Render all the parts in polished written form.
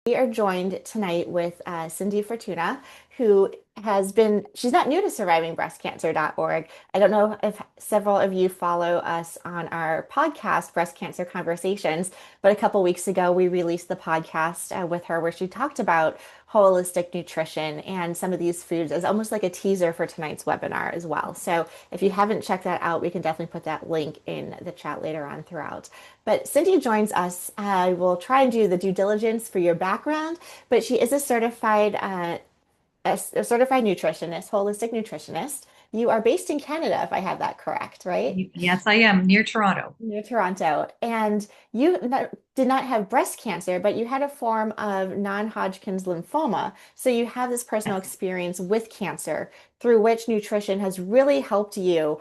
We are joined tonight with Cindy Fortuna, who she's not new to survivingbreastcancer.org. I don't know if several of you follow us on our podcast, Breast Cancer Conversations, but a couple weeks ago we released the podcast with her where she talked about holistic nutrition and some of these foods as almost like a teaser for tonight's webinar as well. So if you haven't checked that out, we can definitely put that link in the chat later on throughout. But Cindy joins us. I will try and do the due diligence for your background, but she is a certified nutritionist, holistic nutritionist. You are based in Canada, if I have that correct, right? Yes, I am near Toronto. Near Toronto. And did not have breast cancer, but you had a form of non-Hodgkin's lymphoma. So you have this personal experience with cancer through which nutrition has really helped you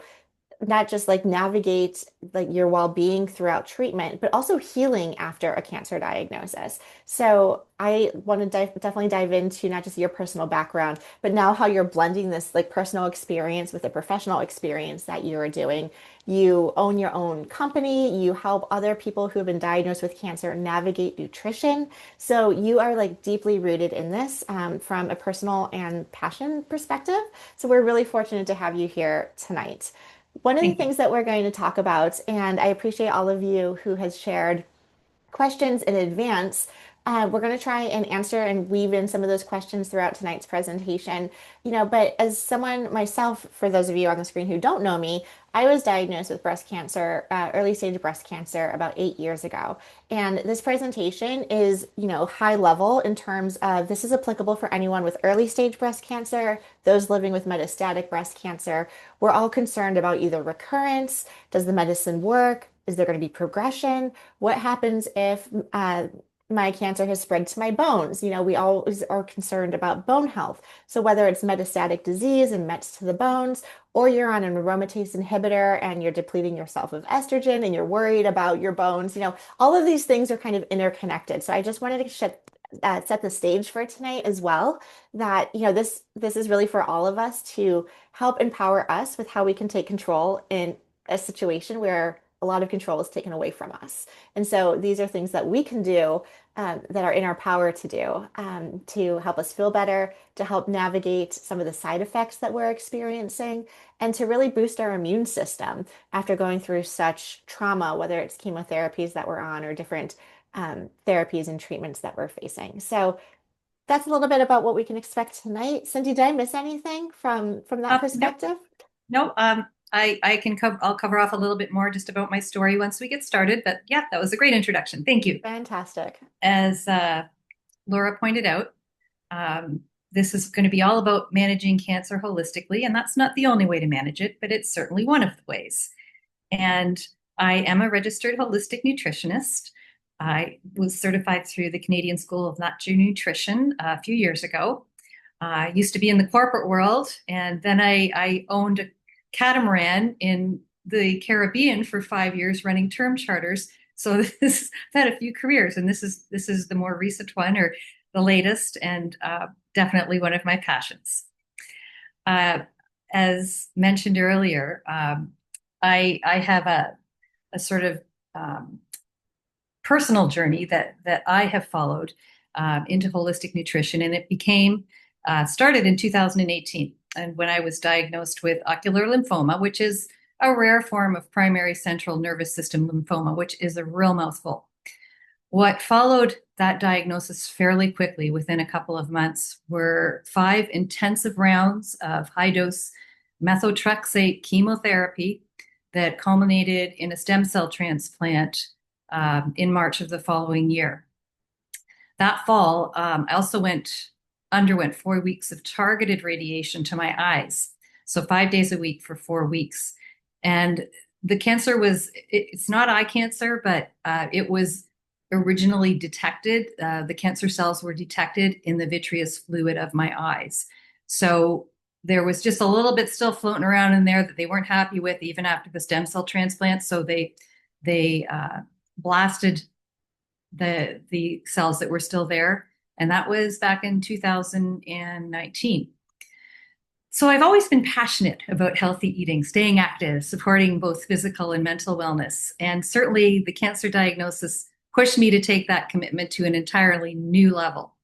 not just like navigate like your well-being throughout treatment, but also healing after a cancer diagnosis. So I want to definitely dive into not just your personal background, but now how you're blending this like personal experience with the professional experience that you're doing. You own your own company, you help other people who have been diagnosed with cancer navigate nutrition. So you are like deeply rooted in this from a personal and passion perspective. So we're really fortunate to have you here tonight. One of the Thank you. things that we're going to talk about, and I appreciate all of you who has shared questions in advance. We're going to try and answer and weave in some of those questions throughout tonight's presentation. But as someone myself, for those of you on the screen who don't know me, I was diagnosed with breast cancer, early stage breast cancer, about 8 years ago. And this presentation is, high level in terms of this is applicable for anyone with early stage breast cancer, those living with metastatic breast cancer. We're all concerned about either recurrence, does the medicine work? Is there going to be progression? What happens if my cancer has spread to my bones? We always are concerned about bone health. So whether it's metastatic disease and mets to the bones, or you're on an aromatase inhibitor and you're depleting yourself of estrogen and you're worried about your bones, all of these things are kind of interconnected. So I just wanted to set the stage for tonight as well, that this is really for all of us to help empower us with how we can take control in a situation where a lot of control is taken away from us. And so these are things that we can do that are in our power to do to help us feel better, to help navigate some of the side effects that we're experiencing, and to really boost our immune system after going through such trauma, whether it's chemotherapies that we're on or different therapies and treatments that we're facing. So that's a little bit about what we can expect tonight. Cindy, did I miss anything from that Nope, perspective? no. I'll cover off a little bit more just about my story once we get started. But yeah, that was a great introduction. Thank you. Fantastic. As Laura pointed out, um, this is going to be all about managing cancer holistically, and that's not the only way to manage it, but it's certainly one of the ways. And I am a registered holistic nutritionist. I was certified through the Canadian School of Natural Nutrition a few years ago. I used to be in the corporate world, and then I owned a catamaran in the Caribbean for 5 years, running term charters. So this I've had a few careers, and this is the more recent one or the latest, and definitely one of my passions. Uh, as mentioned earlier, I have a sort of um, personal journey that I have followed into holistic nutrition, and it became started in 2018, and when I was diagnosed with ocular lymphoma, which is a rare form of primary central nervous system lymphoma, which is a real mouthful. What followed that diagnosis fairly quickly, within a couple of months, were 5 intensive rounds of high dose methotrexate chemotherapy that culminated in a stem cell transplant in March of the following year. That fall, I also underwent 4 weeks of targeted radiation to my eyes. So 5 days a week for 4 weeks. And the cancer it's not eye cancer, but it was originally detected. The cancer cells were detected in the vitreous fluid of my eyes. So there was just a little bit still floating around in there that they weren't happy with even after the stem cell transplant. So they blasted the cells that were still there, and that was back in 2019. So I've always been passionate about healthy eating, staying active, supporting both physical and mental wellness. And certainly the cancer diagnosis pushed me to take that commitment to an entirely new level.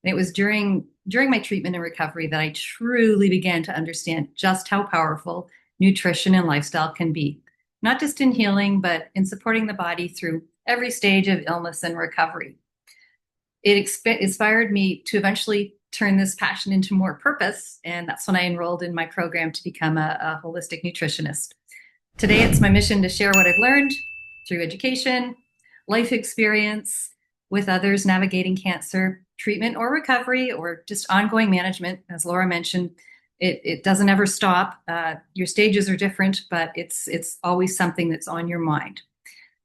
And it was during my treatment and recovery that I truly began to understand just how powerful nutrition and lifestyle can be, not just in healing, but in supporting the body through every stage of illness and recovery. It inspired me to eventually turn this passion into more purpose, and that's when I enrolled in my program to become a holistic nutritionist. Today, it's my mission to share what I've learned through education, life experience with others navigating cancer, treatment or recovery, or just ongoing management. As Laura mentioned, it doesn't ever stop. Your stages are different, but it's always something that's on your mind.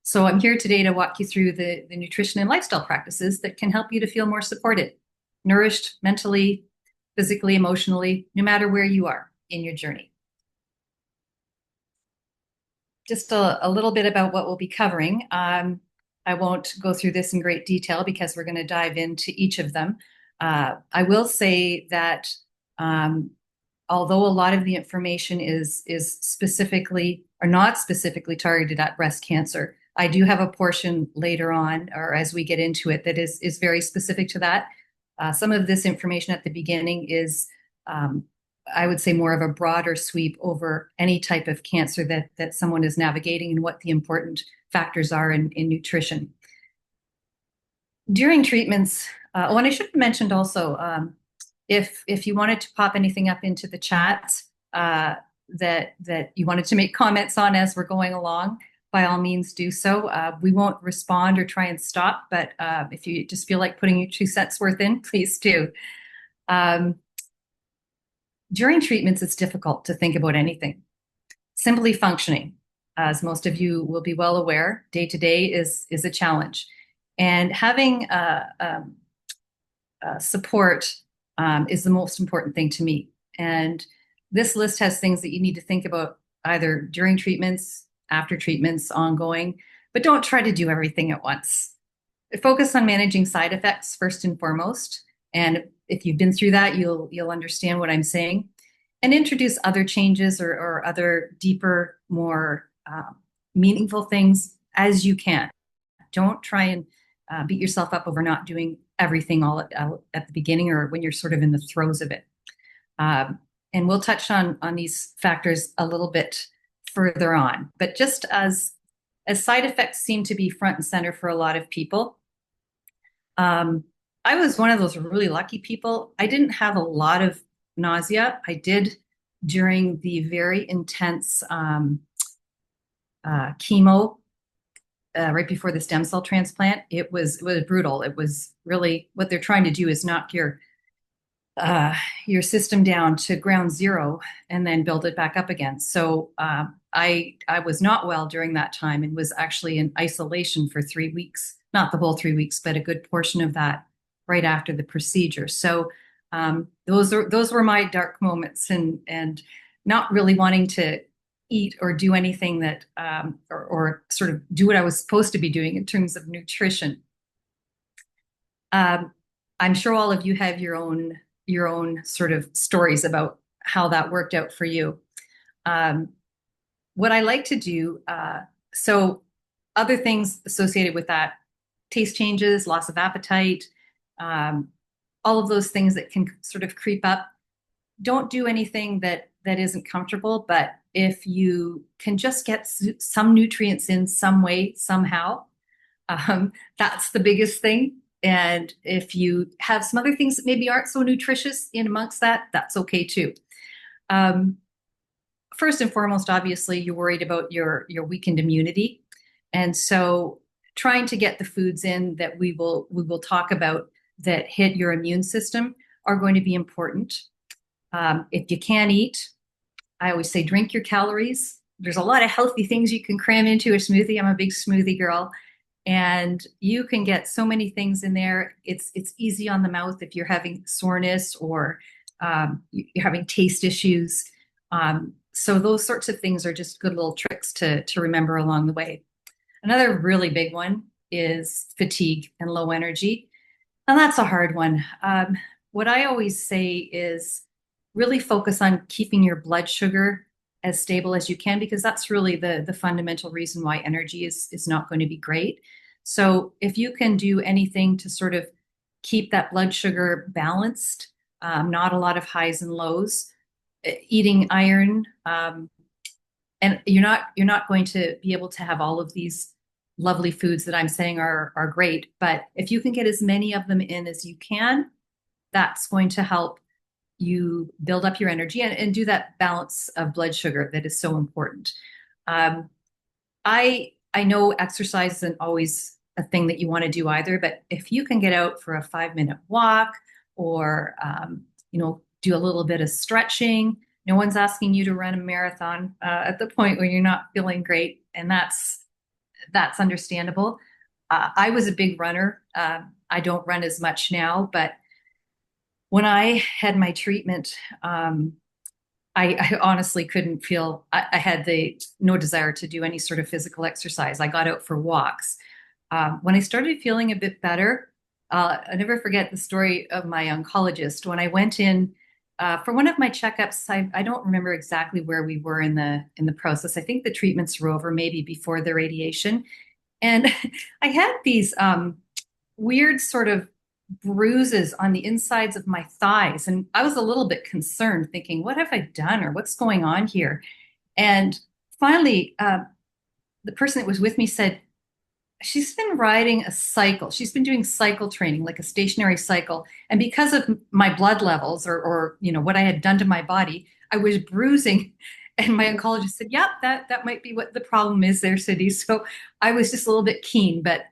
So I'm here today to walk you through the nutrition and lifestyle practices that can help you to feel more supported, nourished mentally, physically, emotionally, no matter where you are in your journey. Just a little bit about what we'll be covering. I won't go through this in great detail because we're going to dive into each of them. I will say that although a lot of the information is specifically or not specifically targeted at breast cancer, I do have a portion later on, or as we get into it, that is very specific to that. Some of this information at the beginning is I would say more of a broader sweep over any type of cancer that someone is navigating and what the important factors are in nutrition. During treatments, and I should have mentioned also, if you wanted to pop anything up into the chat that you wanted to make comments on as we're going along, by all means do so. We won't respond or try and stop, but if you just feel like putting your 2 cents worth in, please do. During treatments, it's difficult to think about anything. Simply functioning, as most of you will be well aware, day to day is a challenge. And having support is the most important thing to me. And this list has things that you need to think about either during treatments, after treatments, ongoing, but don't try to do everything at once. Focus on managing side effects first and foremost. And if you've been through that, you'll understand what I'm saying. And introduce other changes or other deeper, more meaningful things as you can. Don't try and beat yourself up over not doing everything all at the beginning or when you're sort of in the throes of it. And we'll touch on these factors a little bit further on. But just as side effects seem to be front and center for a lot of people, I was one of those really lucky people. I didn't have a lot of nausea. I did during the very intense chemo right before the stem cell transplant. It was brutal. It was really what they're trying to do is knock your system down to ground zero and then build it back up again. So I was not well during that time and was actually in isolation for 3 weeks, not the whole 3 weeks, but a good portion of that right after the procedure. So those were my dark moments and not really wanting to eat or do anything that or sort of do what I was supposed to be doing in terms of nutrition. I'm sure all of you have your own sort of stories about how that worked out for you. What I like to do, so other things associated with that, taste changes, loss of appetite, all of those things that can sort of creep up. Don't do anything that isn't comfortable, but if you can just get some nutrients in some way, somehow, that's the biggest thing. And if you have some other things that maybe aren't so nutritious in amongst that, that's okay too. First and foremost, obviously, you're worried about your weakened immunity. And so trying to get the foods in that we will talk about that hit your immune system are going to be important. If you can't eat, I always say drink your calories. There's a lot of healthy things you can cram into a smoothie. I'm a big smoothie girl. And you can get so many things in there. It's easy on the mouth if you're having soreness or you're having taste issues. So those sorts of things are just good little tricks to remember along the way. Another really big one is fatigue and low energy. And that's a hard one. What I always say is really focus on keeping your blood sugar as stable as you can, because that's really the fundamental reason why energy is not going to be great. So if you can do anything to sort of keep that blood sugar balanced, not a lot of highs and lows, eating iron, and you're not going to be able to have all of these lovely foods that I'm saying are great. But if you can get as many of them in as you can, that's going to help you build up your energy and do that balance of blood sugar that is so important. Um, I know exercise isn't always a thing that you want to do either, but if you can get out for a 5 minute walk or do a little bit of stretching, no one's asking you to run a marathon at the point where you're not feeling great, and that's understandable. I was a big runner. I don't run as much now, but when I had my treatment, I honestly couldn't feel, I had the no desire to do any sort of physical exercise. I got out for walks. When I started feeling a bit better, I never forget the story of my oncologist. When I went in for one of my checkups, I don't remember exactly where we were in the process. I think the treatments were over maybe before the radiation. And I had these weird sort of bruises on the insides of my thighs. And I was a little bit concerned, thinking, what have I done or what's going on here? And finally, the person that was with me said, she's been riding a cycle. She's been doing cycle training, like a stationary cycle. And because of my blood levels or what I had done to my body, I was bruising. And my oncologist said, yep, that might be what the problem is there, Cindy. So I was just a little bit keen. But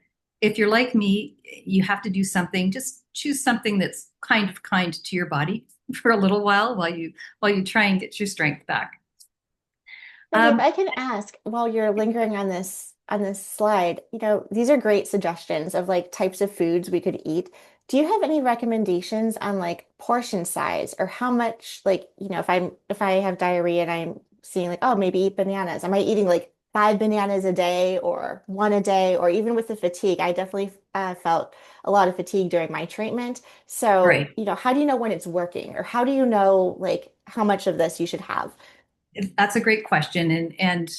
if you're like me, you have to do something. Just choose something that's kind to your body for a little while you try and get your strength back. Cindy, if Um, I can ask while you're lingering on this slide, these are great suggestions of like types of foods we could eat. Do you have any recommendations on like portion size or how much like, if I have diarrhea and I'm seeing like, oh, maybe eat bananas. Am I eating like 5 bananas a day or one a day? Or even with the fatigue, I definitely felt a lot of fatigue during my treatment. So, right. how do you know when it's working or how do you know like how much of this you should have? That's a great question. And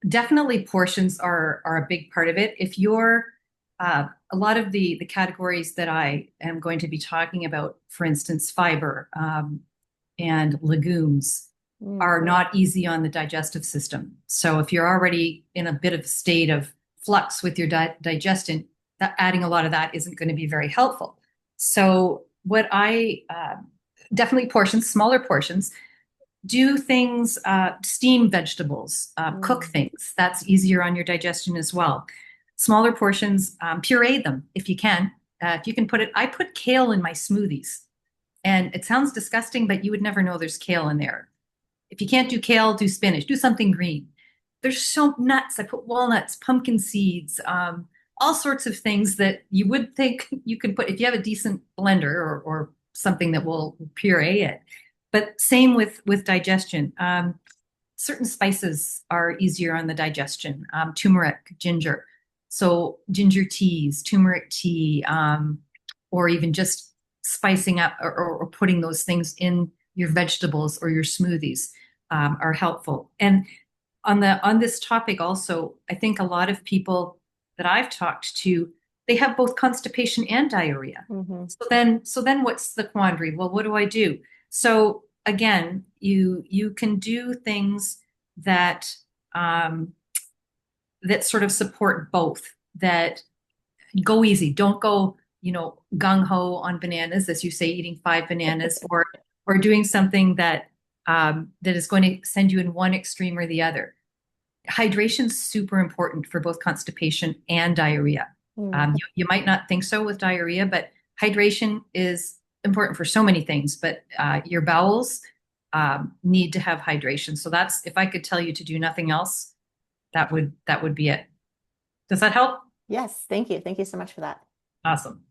definitely portions are a big part of it. If you're a lot of the categories that I am going to be talking about, for instance, fiber and legumes, Mm. are not easy on the digestive system. So if you're already in a bit of a state of flux with your digestion, that adding a lot of that isn't going to be very helpful. So what I definitely portions, smaller portions, do things, steam vegetables, cook Mm. things. That's easier on your digestion as well. Smaller portions, puree them if you can. If you can put it, I put kale in my smoothies. And it sounds disgusting, but you would never know there's kale in there. If you can't do kale, do spinach, do something green. There's so nuts. I put walnuts, pumpkin seeds, all sorts of things that you would think you can put if you have a decent blender or something that will puree it. But same with digestion. Certain spices are easier on the digestion. Turmeric, ginger. So ginger teas, turmeric tea, or even just spicing up or putting those things in your vegetables or your smoothies are helpful. And on this topic also, I think a lot of people that I've talked to, they have both constipation and diarrhea. Hmm. So then what's the quandary? Well, what do I do? So again, you can do things that um, that sort of support both. That go easy. Don't go, gung ho on bananas, as you say, eating 5 bananas, or doing something that is going to send you in one extreme or the other. Hydration is super important for both constipation and diarrhea. Mm. You might not think so with diarrhea, but hydration is important for so many things. But your bowels need to have hydration. So that's if I could tell you to do nothing else, that would be it. Does that help? Yes, thank you. Thank you so much for that. Awesome.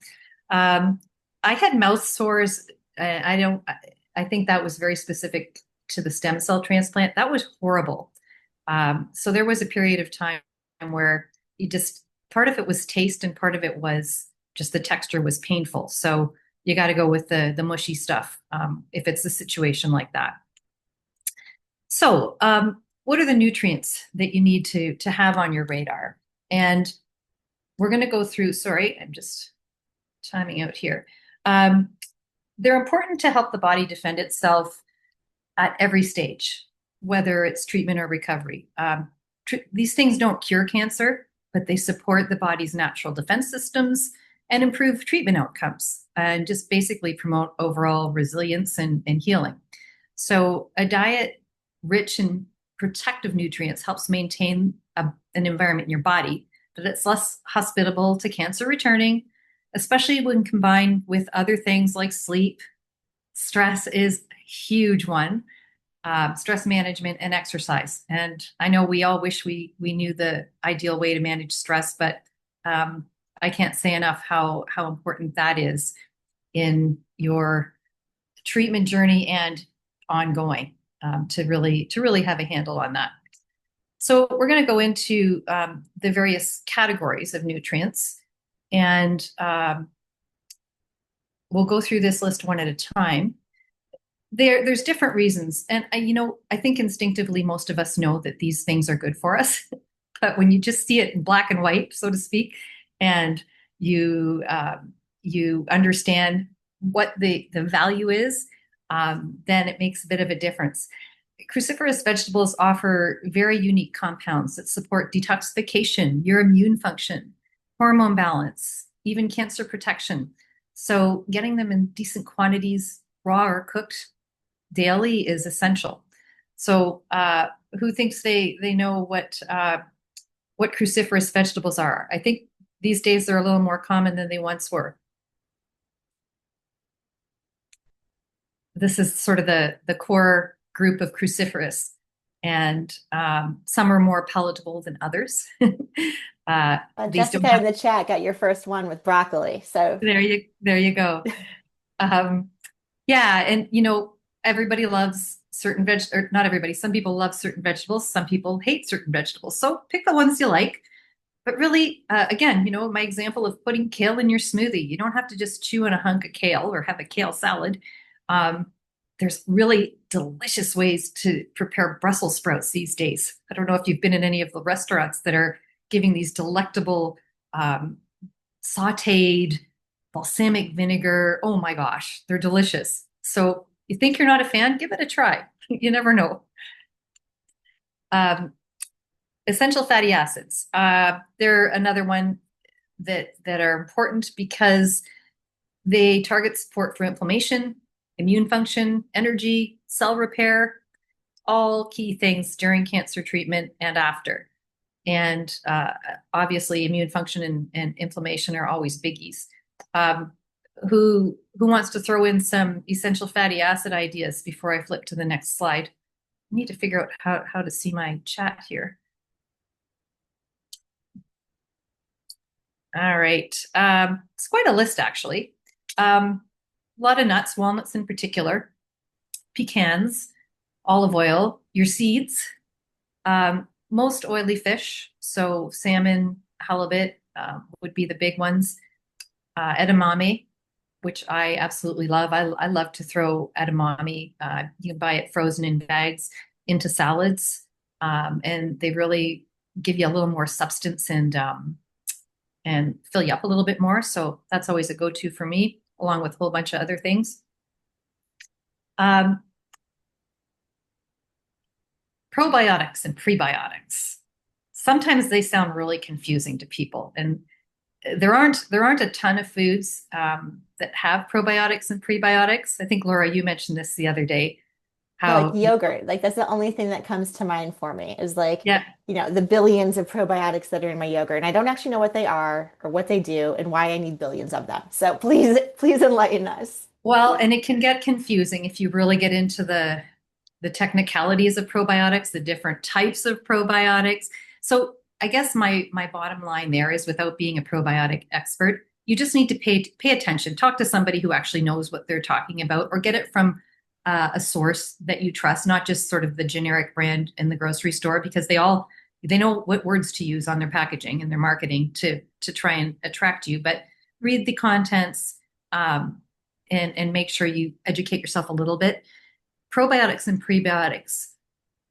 Um, I had mouth sores. I don't. I think that was very specific to the stem cell transplant. That was horrible. So there was a period of time where you just part of it was taste and part of it was just the texture was painful. So you got to go with the mushy stuff if it's a situation like that. So what are the nutrients that you need to have on your radar? And we're going to go through, sorry, I'm just timing out here. Um, they're important to help the body defend itself at every stage, whether it's treatment or recovery. These things don't cure cancer, but they support the body's natural defense systems and improve treatment outcomes and just basically promote overall resilience and healing. So, a diet rich in protective nutrients helps maintain an environment in your body that it's less hospitable to cancer returning, especially when combined with other things like sleep. Stress is a huge one, stress management and exercise. And I know we all wish we knew the ideal way to manage stress, but I can't say enough how important that is in your treatment journey and ongoing, to really have a handle on that. So we're going to go into the various categories of nutrients, and we'll go through this list one at a time. There's different reasons, and I think instinctively most of us know that these things are good for us. But when you just see it in black and white, so to speak, and you understand what the value is, then it makes a bit of a difference. Cruciferous vegetables offer very unique compounds that support detoxification, your immune function, hormone balance, even cancer protection. So getting them in decent quantities, raw or cooked daily, is essential. So who thinks they know what cruciferous vegetables are? I think these days they're a little more common than they once were. This is sort of the core group of cruciferous, and some are more palatable than others. These don't Jessica in have. the chat got your first one with broccoli. So There you go. Um, yeah, and everybody loves certain or not everybody. Some people love certain vegetables. Some people hate certain vegetables. So pick the ones you like. But really, again, my example of putting kale in your smoothie, you don't have to just chew on a hunk of kale or have a kale salad. Um, there's really delicious ways to prepare Brussels sprouts these days. I don't know if you've been in any of the restaurants that are giving these delectable um, sauteed balsamic vinegar. Oh my gosh, they're delicious. So you think you're not a fan? Give it a try. You never know. Um, Essential fatty acids. They're another one that are important because they target support for inflammation, immune function, energy, cell repair, all key things during cancer treatment and after. And obviously, immune function and inflammation are always biggies. Um, who wants to throw in some essential fatty acid ideas before I flip to the next slide? I need to figure out how to see my chat here. All right. It's quite a list, actually. A lot of nuts, walnuts in particular, pecans, olive oil, your seeds, most oily fish. So salmon, halibut would be the big ones. Edamame, which I absolutely love. I love to throw edamame. You can buy it frozen in bags into salads, and they really give you a little more substance and fill you up a little bit more. So that's always a go-to for me, along with a whole bunch of other things. Probiotics and prebiotics. Sometimes they sound really confusing to people, and there aren't a ton of foods that have probiotics and prebiotics. I think Laura, you mentioned this the other day. yeah, like How yogurt. Like that's the only thing that comes to mind for me is like, yeah. the billions of probiotics that are in my yogurt. And I don't actually know what they are or what they do and why I need billions of them. So please enlighten us. Well, and it can get confusing if you really get into the technicalities of probiotics, the different types of probiotics. So I guess my bottom line there is, without being a probiotic expert, you just need to pay attention. Talk to somebody who actually knows what they're talking about, or get it from a source that you trust, not just sort of the generic brand in the grocery store, because they know what words to use on their packaging and their marketing to try and attract you. But read the contents, and make sure you educate yourself a little bit. Probiotics and prebiotics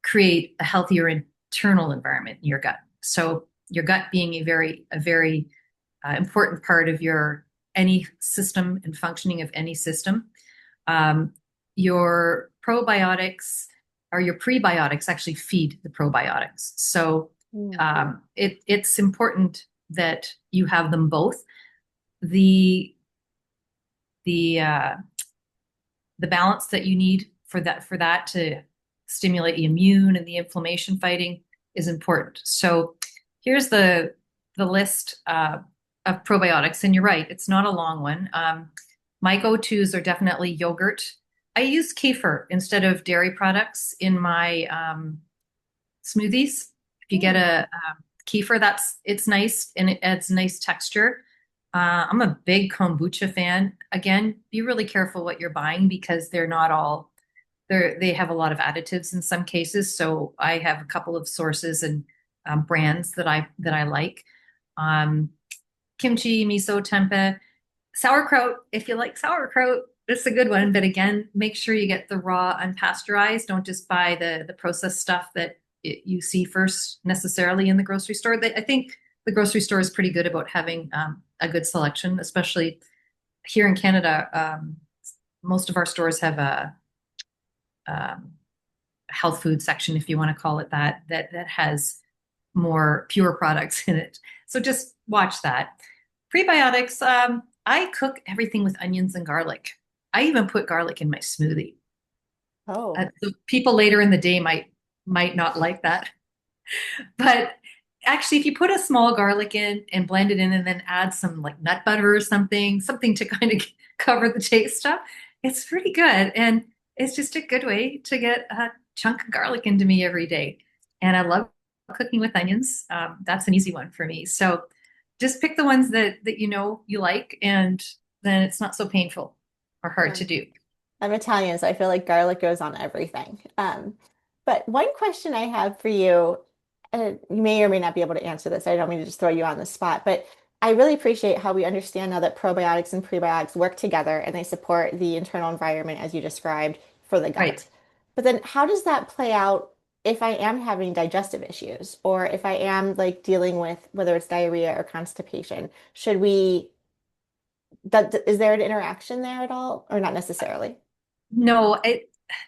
create a healthier internal environment in your gut. So your gut being a very important part of your any system and functioning of any system. Um, your probiotics or your prebiotics actually feed the probiotics. So Mm. it's important that you have them both. The the uh, the balance that you need for that to stimulate the immune and the inflammation fighting is important. So here's the list of probiotics, and you're right, it's not a long one. My go-tos are definitely yogurt. I use kefir instead of dairy products in my smoothies. If you get Mm. a kefir, it's nice and it adds nice texture. I'm a big kombucha fan. Again, be really careful what you're buying because they're not all they have a lot of additives in some cases. So I have a couple of sources and brands that I like. Um, Kimchi, miso, tempeh, sauerkraut. If you like sauerkraut, it's a good one. But again, make sure you get the raw, unpasteurized. Don't just buy the processed stuff that you see first necessarily in the grocery store. I think the grocery store is pretty good about having a good selection, especially here in Canada. Most of our stores have a um, health food section, if you want to call it that has more pure products in it. So just watch that. Prebiotics, I cook everything with onions and garlic. I even put garlic in my smoothie. Oh, So people later in the day might not like that, but actually, if you put a small garlic in and blend it in, and then add some like nut butter or something to kind of cover the taste stuff, it's pretty good, and it's just a good way to get a chunk of garlic into me every day. And I love cooking with onions. That's an easy one for me. So just pick the ones that you know you like, and then it's not so painful or hard to do. I'm Italian, so I feel like garlic goes on everything. But one question I have for you, you may or may not be able to answer this. I don't mean to just throw you on the spot, but I really appreciate how we understand now that probiotics and prebiotics work together and they support the internal environment as you described for the Right. gut. But then how does that play out if I am having digestive issues or if I am like dealing with whether it's diarrhea or constipation? Should we, is there an interaction there at all or not necessarily? No,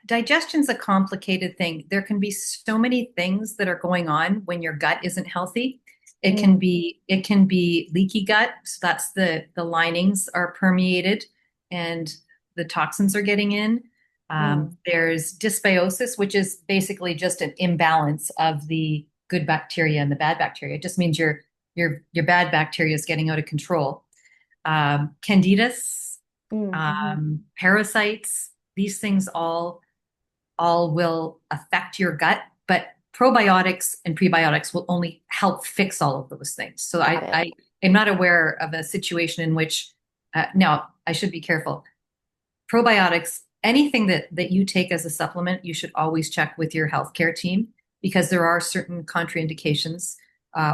digestion's a complicated thing. There can be so many things that are going on when your gut isn't healthy. Mm, It can be leaky gut, so that's the linings are permeated and the toxins are getting in. mm, There's dysbiosis, which is basically just an imbalance of the good bacteria and the bad bacteria. It just means your bad bacteria is getting out of control. Candidas, mm, parasites, these things all will affect your gut, but probiotics and prebiotics will only help fix all of those things. So got it. I am not aware of a situation in which now I should be careful. Probiotics, anything that you take as a supplement, you should always check with your healthcare team because there are certain contraindications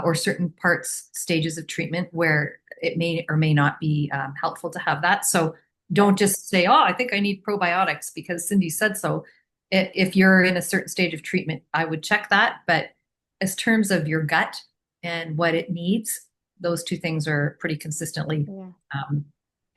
or certain parts, stages of treatment where it may or may not be helpful to have that. So Okay. don't just say, "Oh, I think I need probiotics because Cindy said so." If you're in a certain stage of treatment, I would check that. But as terms of your gut and what it needs, those two things are pretty consistently Yeah. um,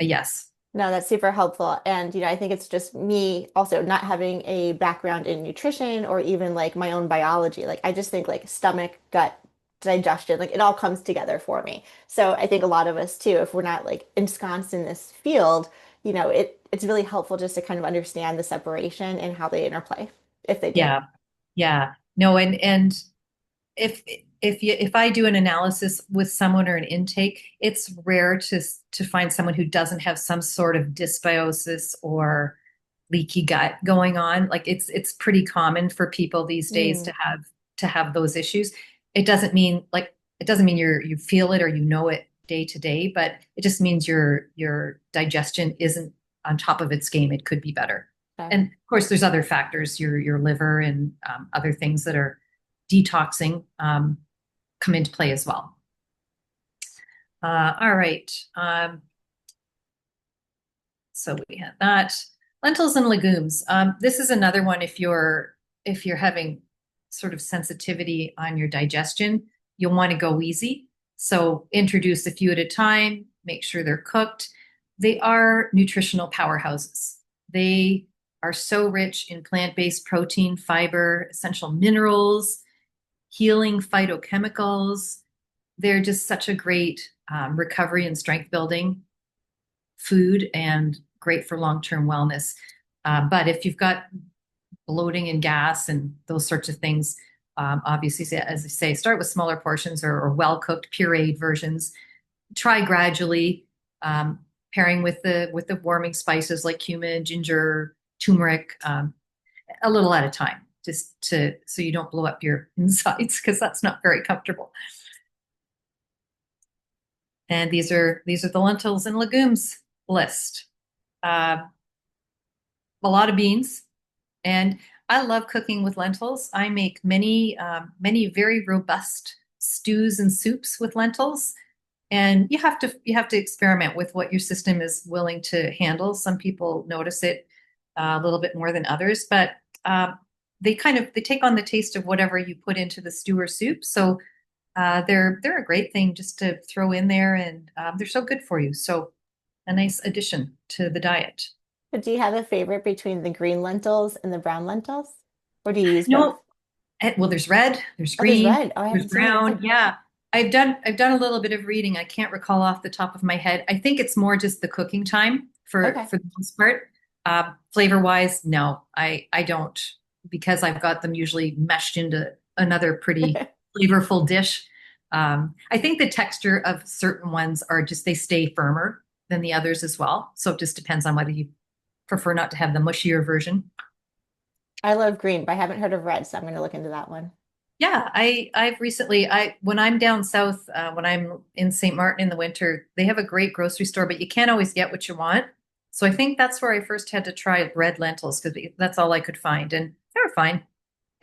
a yes. No, that's super helpful. And, I think it's just me also not having a background in nutrition or even like my own biology. Like, I just think like stomach, gut, digestion, like it all comes together for me. So I think a lot of us too, if we're not like ensconced in this field, it's really helpful just to kind of understand the separation and how they interplay, if they do. Yeah. Yeah. No, and if if I do an analysis with someone or an intake, it's rare to find someone who doesn't have some sort of dysbiosis or leaky gut going on. Like it's pretty common for people these days Mm, to have those issues. It doesn't mean you feel it or you know it day to day, but it just means your digestion isn't on top of its game. It could be better. okay. And of course, there's other factors, your liver and other things that are detoxing come into play as well. All right. So we had that. Lentils and legumes. This is another one if you're having sort of sensitivity on your digestion, you'll want to go easy. So introduce a few at a time, make sure they're cooked. They are nutritional powerhouses. They are so rich in plant-based protein, fiber, essential minerals, healing phytochemicals. They're just such a great recovery and strength building food and great for long-term wellness. But if you've got bloating and gas and those sorts of things, obviously, as I say, start with smaller portions or well-cooked pureed versions. Try gradually, um, pairing with the warming spices like cumin, ginger, turmeric, a little at a time, just to so you don't blow up your insides because that's not very comfortable. And these are the lentils and legumes list. Uh, a lot of beans, and I love cooking with lentils. I make many very robust stews and soups with lentils. And you have to experiment with what your system is willing to handle. Some people notice it a little bit more than others, but they take on the taste of whatever you put into the stew or soup. So they're a great thing just to throw in there, and they're so good for you. So a nice addition to the diet. But do you have a favorite between the green lentils and the brown lentils? Or do you use both? No, well, there's red, there's Oh, there's green, red. Oh, I there's haven't seen red. brown. Yeah. I've done a little bit of reading. I can't recall off the top of my head. I think it's more just the cooking time Okay. for the most part. Flavor wise, no, I don't, because I've got them usually meshed into another pretty flavorful dish. I think the texture of certain ones are just they stay firmer than the others as well. So it just depends on whether you prefer not to have the mushier version. I love green, but I haven't heard of red, so I'm going to look into that one. Yeah, I've recently I when I'm down south, when I'm in St. Martin in the winter, they have a great grocery store, but you can't always get what you want. So I think that's where I first had to try red lentils because that's all I could find, and they were fine.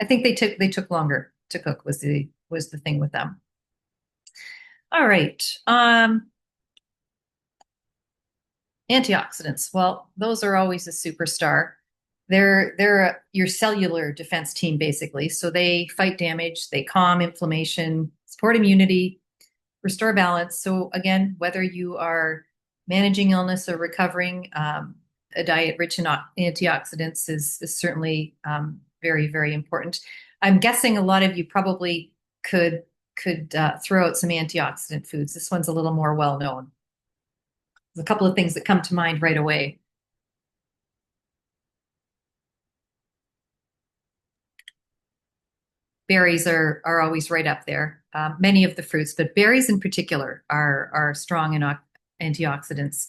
I think they took longer to cook was the thing with them. All right, antioxidants. Well, those are always a superstar. They're your cellular defense team basically. So they fight damage, they calm inflammation, support immunity, restore balance. So again, whether you are managing illness or recovering, a diet rich in antioxidants is certainly very, very important. I'm guessing a lot of you probably could throw out some antioxidant foods. This one's a little more well known. There's a couple of things that come to mind right away. Berries are always right up there. Many of the fruits, but berries in particular are strong in antioxidants,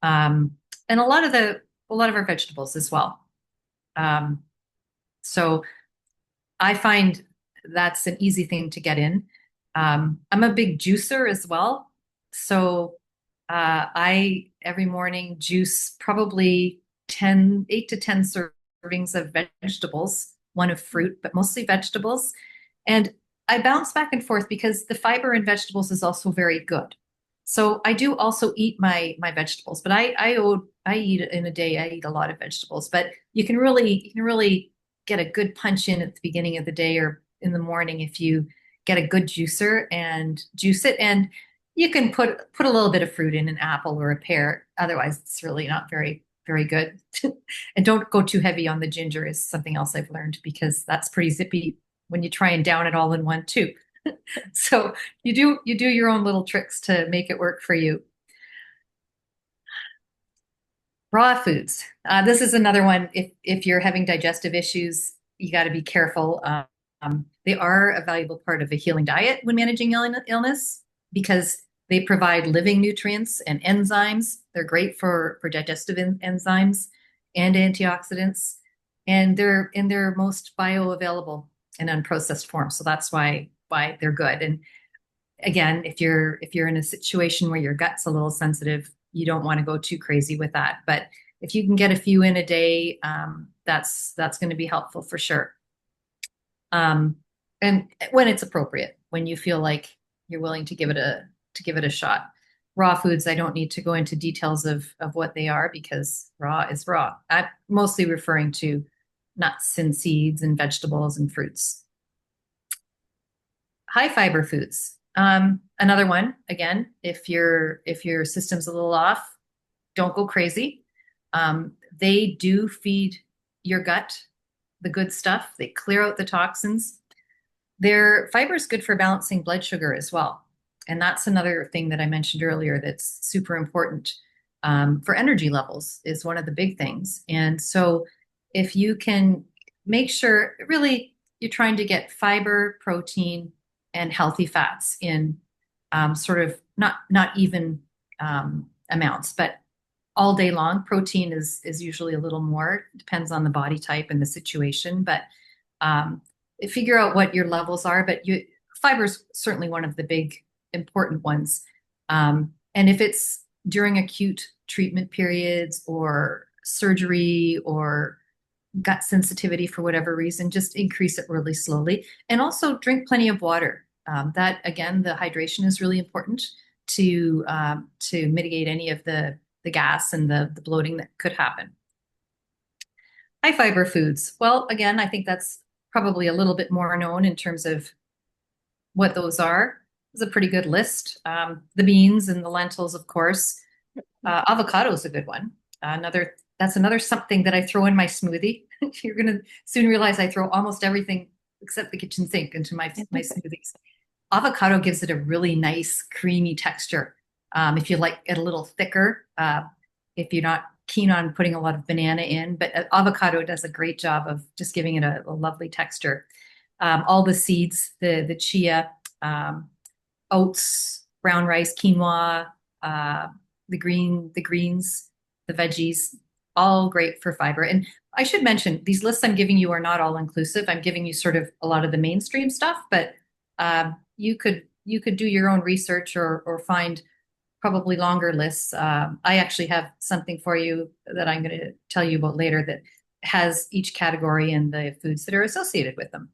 um, and a lot of our vegetables as well. Um, so I find that's an easy thing to get in. I'm a big juicer as well, so I every morning juice probably 8 to 10 servings of vegetables, one of fruit, but mostly vegetables. And I bounce back and forth because the fiber in vegetables is also very good. So I do also eat my vegetables, but I eat in a day. I eat a lot of vegetables, but you can really get a good punch in at the beginning of the day or in the morning if you get a good juicer and juice it. And you can put a little bit of fruit in an apple or a pear. Otherwise, it's really not very very good. And don't go too heavy on the ginger is something else I've learned because that's pretty zippy when you try and down it all in one too. So you do your own little tricks to make it work for you. Raw foods. This is another one. If you're having digestive issues, you got to be careful. They are a valuable part of a healing diet when managing illness because they provide living nutrients and enzymes. They're great for digestive enzymes and antioxidants, and they're in their most bioavailable and unprocessed form. So that's why they're good. And again, if you're in a situation where your gut's a little sensitive, you don't want to go too crazy with that. But if you can get a few in a day, that's going to be helpful for sure. Um, and when it's appropriate, when you feel like you're willing to give it a shot. Raw foods, I don't need to go into details of what they are because raw is raw. I'm mostly referring to nuts and seeds and vegetables and fruits. High fiber foods. Another one, again, if your system's a little off, don't go crazy. They do feed your gut the good stuff. They clear out the toxins. Their fiber is good for balancing blood sugar as well. And that's another thing that I mentioned earlier that's super important for energy levels is one of the big things. And so if you can make sure really you're trying to get fiber, protein, and healthy fats in sort of not even amounts, but all day long. Protein is usually a little more, depends on the body type and the situation, but um, figure out what your levels are. But fiber is certainly one of the big important ones. And if it's during acute treatment periods or surgery or gut sensitivity for whatever reason, just increase it really slowly. And also drink plenty of water. That again, the hydration is really important to mitigate any of the gas and the bloating that could happen. High fiber foods. Well, again, I think that's probably a little bit more known in terms of what those are. It's a pretty good list. The beans and the lentils, of course. Avocado is a good one. That's another something that I throw in my smoothie. You're gonna soon realize I throw almost everything except the kitchen sink into my smoothies. Avocado gives it a really nice creamy texture. If you like it a little thicker, if you're not keen on putting a lot of banana in, but avocado does a great job of just giving it a lovely texture. All the seeds, the chia, oats, brown rice, quinoa, the greens, the veggies, all great for fiber. And I should mention these lists I'm giving you are not all inclusive. I'm giving you sort of a lot of the mainstream stuff, but you could do your own research or find probably longer lists. I actually have something for you that I'm going to tell you about later that has each category and the foods that are associated with them.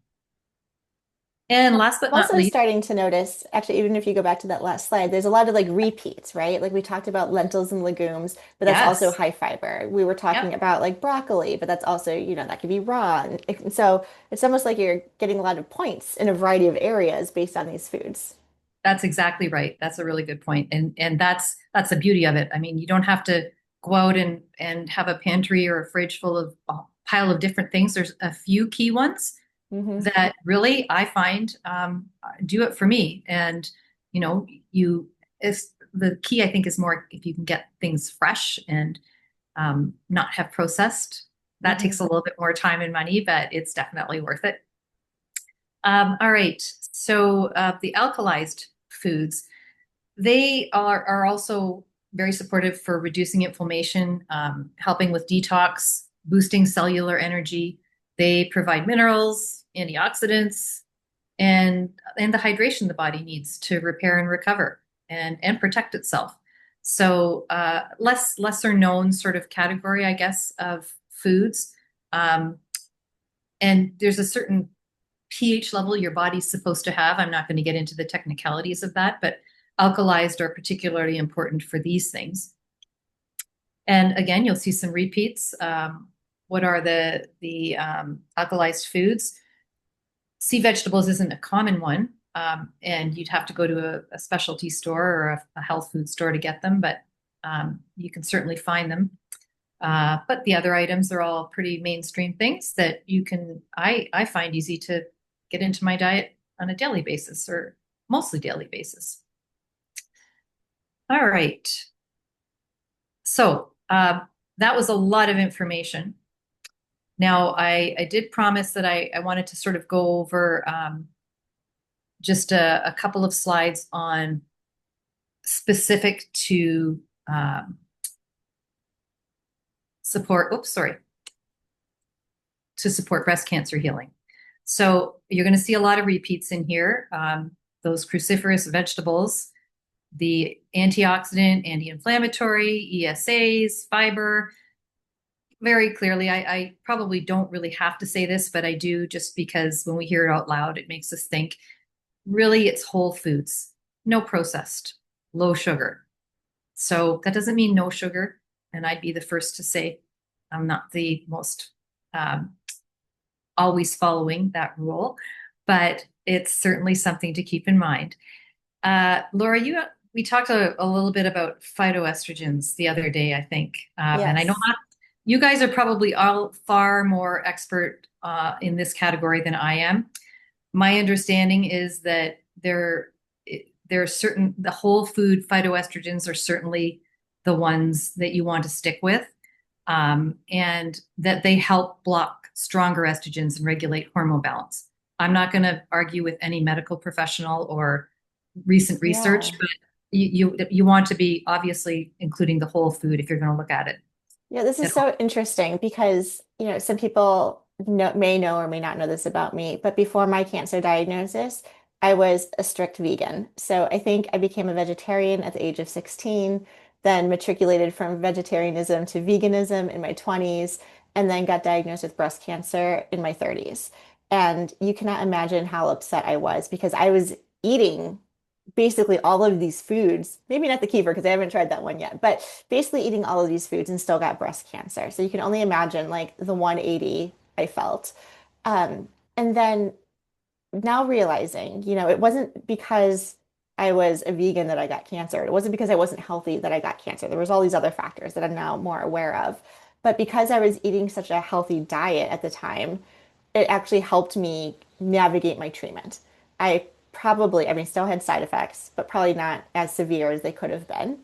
And last but I'm not also least, starting to notice, actually, even if you go back to that last slide, there's a lot of like repeats, right? Like we talked about lentils and legumes, but that's also yes, high fiber. We were talking yep, about like broccoli, but that's also, that could be raw. And so it's almost like you're getting a lot of points in a variety of areas based on these foods. that's exactly right. That's a really good point. And that's the beauty of it. I mean, you don't have to go out and have a pantry or a fridge full of a pile of different things. There's a few key ones Hmm. that really I find do it for me. And you know, you is the key I think is more if you can get things fresh and not have processed. That Hmm. takes a little bit more time and money, but it's definitely worth it. All right, so the alkalized foods, they are also very supportive for reducing inflammation, helping with detox, boosting cellular energy. They provide minerals, antioxidants, and the hydration the body needs to repair and recover and protect itself. So lesser known sort of category, I guess, of foods. Um, and there's a certain pH level your body's supposed to have. I'm not going to get into the technicalities of that, but alkalized are particularly important for these things. And again, you'll see some repeats. What are the alkalized foods? Sea vegetables isn't a common one, and you'd have to go to a specialty store or a health food store to get them, but you can certainly find them. But the other items are all pretty mainstream things that I find easy to get into my diet on a daily basis or mostly daily basis. All right. So that was a lot of information. Now, I did promise that I wanted to sort of go over just a couple of slides on specific to support, oops, sorry, to support breast cancer healing. So you're going to see a lot of repeats in here. Those cruciferous vegetables, the antioxidant, anti-inflammatory, ESAs, fiber. Very clearly, I probably don't really have to say this, but I do just because when we hear it out loud, it makes us think. Really, it's whole foods, no processed, low sugar. So that doesn't mean no sugar. And I'd be the first to say I'm not the most um, always following that rule, but it's certainly something to keep in mind. Laura, we talked a little bit about phytoestrogens the other day, I think, and I know Yes. you guys are probably all far more expert in this category than I am. My understanding is that there are certain the whole food phytoestrogens are certainly the ones that you want to stick with, and that they help block stronger estrogens and regulate hormone balance. I'm not going to argue with any medical professional or recent research, Yeah. but you want to be obviously including the whole food if you're going to look at it Yeah, this is at all. so interesting because, some people may know or may not know this about me, but before my cancer diagnosis, I was a strict vegan. So I think I became a vegetarian at the age of 16, then matriculated from vegetarianism to veganism in my 20s, and then got diagnosed with breast cancer in my 30s. And you cannot imagine how upset I was because I was eating basically all of these foods, maybe not the kefir because I haven't tried that one yet, but basically eating all of these foods and still got breast cancer. So you can only imagine like the 180 I felt. And then now realizing, it wasn't because I was a vegan that I got cancer. It wasn't because I wasn't healthy that I got cancer. There was all these other factors that I'm now more aware of. But because I was eating such a healthy diet at the time, it actually helped me navigate my treatment. I mean, still had side effects, but probably not as severe as they could have been.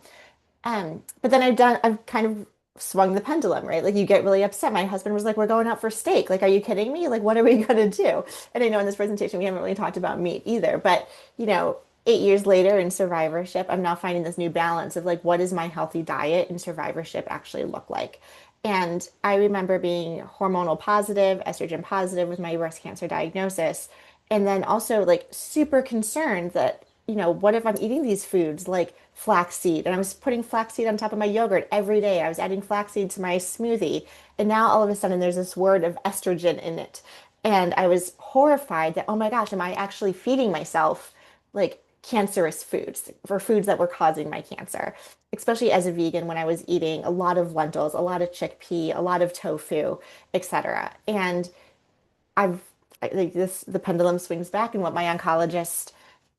But then I've kind of swung the pendulum, right? Like you get really upset. My husband was like, "We're going out for steak. Like, are you kidding me? Like, what are we gonna do?" And I know in this presentation we haven't really talked about meat either, but 8 years later in survivorship, I'm now finding this new balance of like, what does my healthy diet and survivorship actually look like? And I remember being hormonal positive, estrogen positive with my breast cancer diagnosis, and then also like super concerned that what if I'm eating these foods like flaxseed and I was putting flaxseed on top of my yogurt every day. I was adding flaxseed to my smoothie. And now all of a sudden there's this word of estrogen in it. And I was horrified that, oh my gosh, am I actually feeding myself like cancerous foods for foods that were causing my cancer? Especially as a vegan when I was eating a lot of lentils, a lot of chickpea, a lot of tofu, etc. And I've like this the pendulum swings back and what my oncologist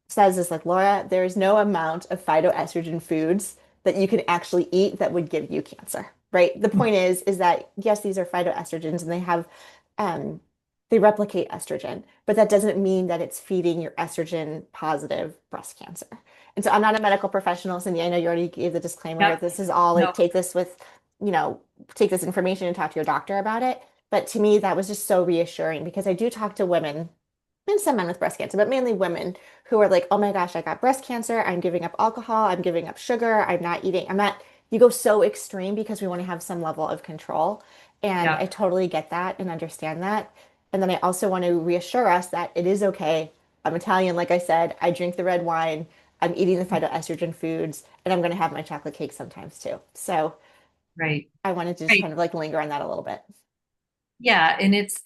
says is like, Laura, there is no amount of phytoestrogen foods that you can actually eat that would give you cancer, right? The point is that yes, these are phytoestrogens and um, they replicate estrogen, but that doesn't mean that it's feeding your estrogen positive breast cancer. And so I'm not a medical professional, Cindy. I know you already gave the disclaimer. Yep. This is all like No. you know, take this information and talk to your doctor about it. But to me, that was just so reassuring because I do talk to women and some men with breast cancer, but mainly women who are like, oh my gosh, I got breast cancer. I'm giving up alcohol. I'm giving up sugar. I'm not eating. I'm not, you go so extreme because we want to have some level of control. And Yeah. I totally get that and understand that. And then I also want to reassure us that it is okay. I'm Italian, like I said. I drink the red wine. I'm eating the phytoestrogen foods, and I'm going to have my chocolate cake sometimes too. So Right. I wanted to just Right. kind of like linger on that a little bit. Yeah, and it's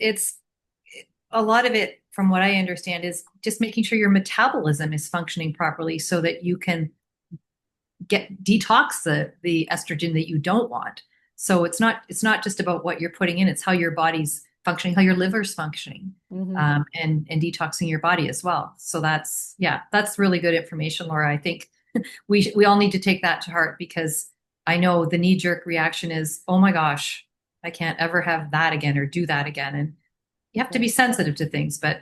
a lot of it, from what I understand, is just making sure your metabolism is functioning properly so that you can get detox the estrogen that you don't want. So it's not just about what you're putting in; it's how your body's functioning, how your liver's functioning, Hmm. and detoxing your body as well. So that's really good information, Laura. I think we all need to take that to heart because I know the knee jerk reaction is, oh my gosh, I can't ever have that again or do that again, and you have to be Right. sensitive to things, but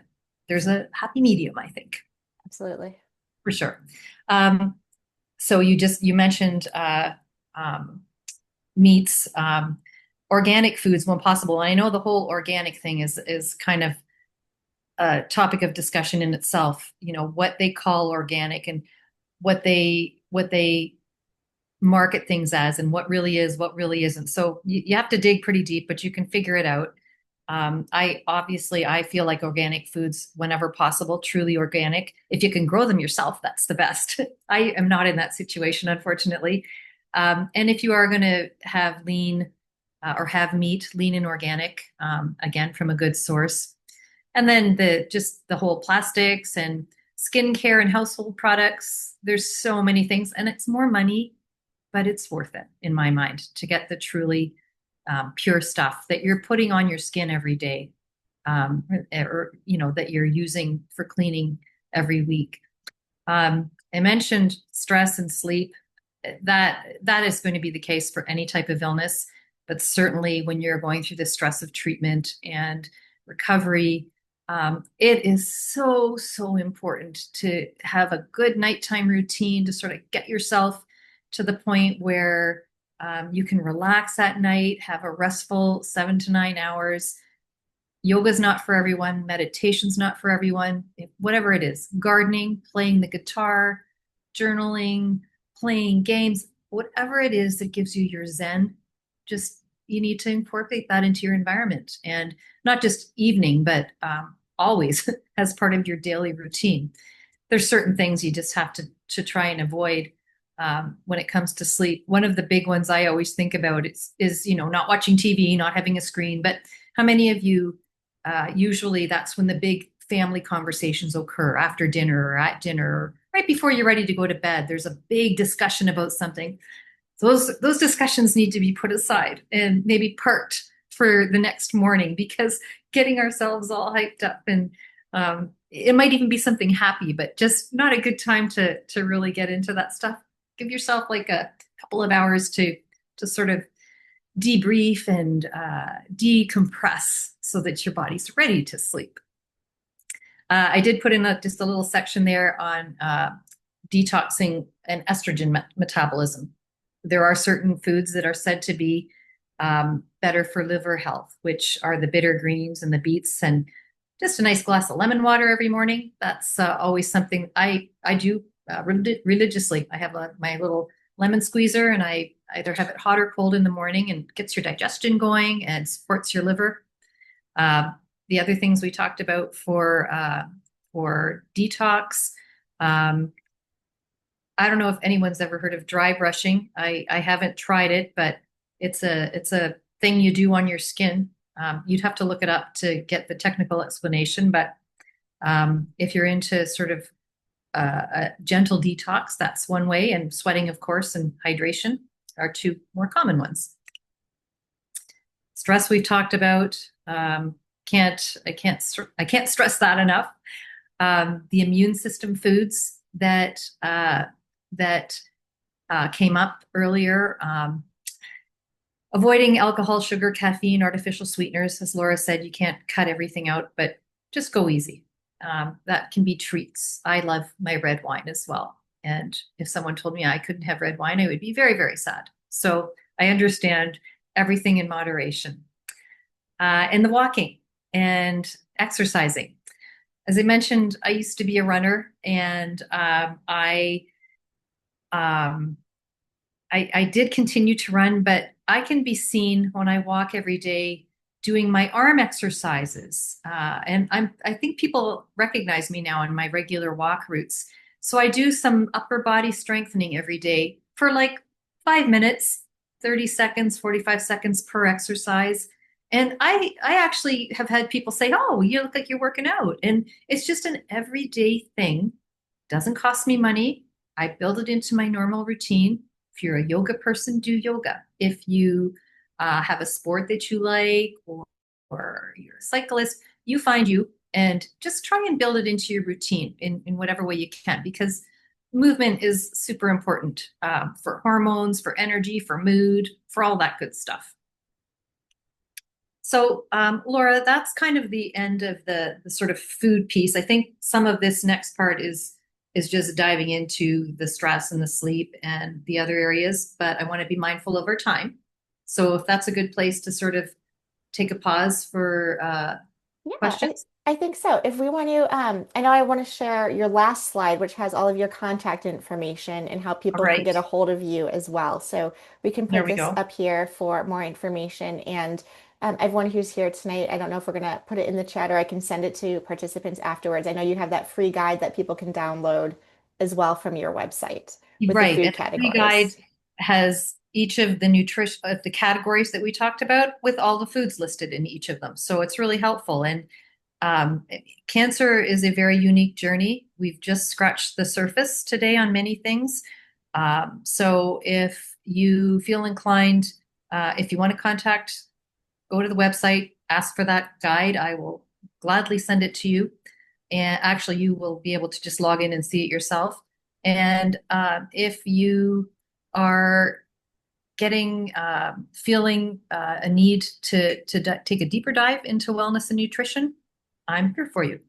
there's a happy medium, I think, Absolutely. for sure. Um, so you mentioned um, meats, organic foods when possible. And I know the whole organic thing is kind of a topic of discussion in itself. You know what they call organic and what they market things as, and what really is, what really isn't. So you have to dig pretty deep, but you can figure it out. I feel like organic foods, whenever possible, truly organic. If you can grow them yourself, that's the best. I am not in that situation, unfortunately. And if you are going to have lean or have meat, lean and organic, again from a good source. And then the whole plastics and skincare and household products. There's so many things, and it's more money, but it's worth it in my mind to get the truly pure stuff that you're putting on your skin every day, or that you're using for cleaning every week. I mentioned stress and sleep. That is going to be the case for any type of illness, but certainly when you're going through the stress of treatment and recovery, it is so important to have a good nighttime routine to sort of get yourself to the point where you can relax at night, have a restful 7 to 9 hours. Yoga's not for everyone, meditation's not for everyone, whatever it is, gardening, playing the guitar, journaling, playing games, whatever it is that gives you your zen, just you need to incorporate that into your environment, and not just evening, but always as part of your daily routine. There's certain things you just have to try and avoid when it comes to sleep. One of the big ones I always think about is not watching TV, not having a screen. But how many of you usually that's when the big family conversations occur after dinner or at dinner, or right before you're ready to go to bed? There's a big discussion about something. Those discussions need to be put aside and maybe parked for the next morning, because getting ourselves all hyped up, and it might even be something happy, but just not a good time to really get into that stuff. Give yourself like a couple of hours to sort of debrief and decompress so that your body's ready to sleep. I did put in just a little section there on detoxing and estrogen metabolism. There are certain foods that are said to be better for liver health, which are the bitter greens and the beets, and just a nice glass of lemon water every morning. That's always something I do religiously. I have my little lemon squeezer, and I either have it hot or cold in the morning, and gets your digestion going and supports your liver. The other things we talked about for detox. I don't know if anyone's ever heard of dry brushing. I haven't tried it, but it's a thing you do on your skin. You'd have to look it up to get the technical explanation, but if you're into sort of a gentle detox, that's one way, and sweating, of course, and hydration are two more common ones. Stress we've talked about. I can't stress that enough. The immune system foods that came up earlier. Avoiding alcohol, sugar, caffeine, artificial sweeteners. As Laura said, you can't cut everything out, but just go easy. That can be treats. I love my red wine as well. And if someone told me I couldn't have red wine, I would be very, very sad. So I understand everything in moderation. And the walking and exercising. As I mentioned, I used to be a runner, and I did continue to run, but I can be seen when I walk every day doing my arm exercises. And I think people recognize me now in my regular walk routes. So I do some upper body strengthening every day for like 5 minutes, 30 seconds, 45 seconds per exercise. And I actually have had people say, "Oh, you look like you're working out." And it's just an everyday thing. Doesn't cost me money. I build it into my normal routine. If you're a yoga person, do yoga. If you have a sport that you like, or you're a cyclist, you find you, and just try and build it into your routine in whatever way you can, because movement is super important for hormones, for energy, for mood, for all that good stuff. So, Laura, that's kind of the end of the sort of food piece. I think some of this next part is just diving into the stress and the sleep and the other areas, but I want to be mindful of our time. So if that's a good place to sort of take a pause for Yeah, questions. I think so. If we want to, I know I want to share your last slide, which has all of your contact information and how All people can right, get a hold of you as well. So we can there put we this go. up here for more information. And everyone who's here tonight, I don't know if we're going to put it in the chat or I can send it to participants afterwards. I know you have that free guide that people can download as well from your website with the Right, food and the free guide categories. has each of the nutrition of the categories that we talked about with all the foods listed in each of them. So it's really helpful. And um, cancer is a very unique journey. We've just scratched the surface today on many things. So if you feel inclined, if you want to contact, go to the website, ask for that guide. I will gladly send it to you. And actually, you will be able to just log in and see it yourself. And if you are feeling a need to take a deeper dive into wellness and nutrition, I'm here for you.